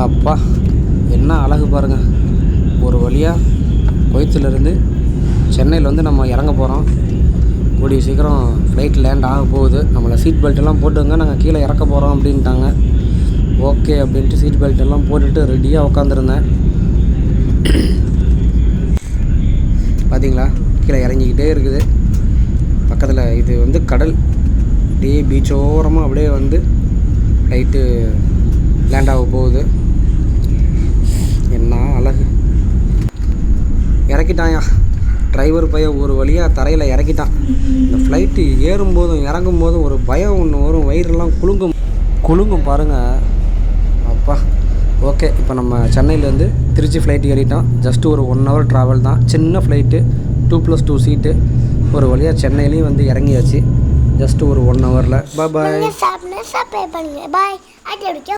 அப்பா என்ன அழகு பாருங்கள். ஒரு வழியாக குவைத்திலேருந்து சென்னையில் வந்து நம்ம இறங்க போகிறோம். கூடிய சீக்கிரம் ஃப்ளைட் லேண்ட் ஆக போகுது. நம்மளை சீட் பெல்ட்டெல்லாம் போட்டுங்க, நாங்கள் கீழே இறக்க போகிறோம் அப்படின்ட்டாங்க. ஓகே அப்படின்ட்டு சீட் பெல்ட் எல்லாம் போட்டுட்டு ரெடியாக உட்காந்துருந்தேன். பார்த்தீங்களா, கீழே இறங்கிக்கிட்டே இருக்குது. பக்கத்தில் இது வந்து கடல், அப்படியே பீச்சோரமாக அப்படியே வந்து ஃப்ளைட்டு லேண்ட் ஆக போகுது. என்ன அழகு. இறக்கிட்டாயா டிரைவர் பையன், ஒரு வழியாக தரையில் இறக்கிட்டான். இந்த ஃப்ளைட்டு ஏறும்போதும் இறங்கும்போதும் ஒரு பயம் ஒன்று வரும், வயிறெல்லாம் குலுங்கும் பாருங்கள். அப்பா ஓகே, இப்போ நம்ம சென்னையிலேருந்து திருச்சி ஃப்ளைட்டு ஏறிட்டோம். ஜஸ்ட்டு ஒரு 1 hour ட்ராவல் தான், சின்ன ஃப்ளைட்டு, 2+2 சீட்டு. ஒரு வழியாக சென்னையிலையும் வந்து இறங்கியாச்சு. ஜஸ்ட்டு ஒரு 1 hourல. பாய்.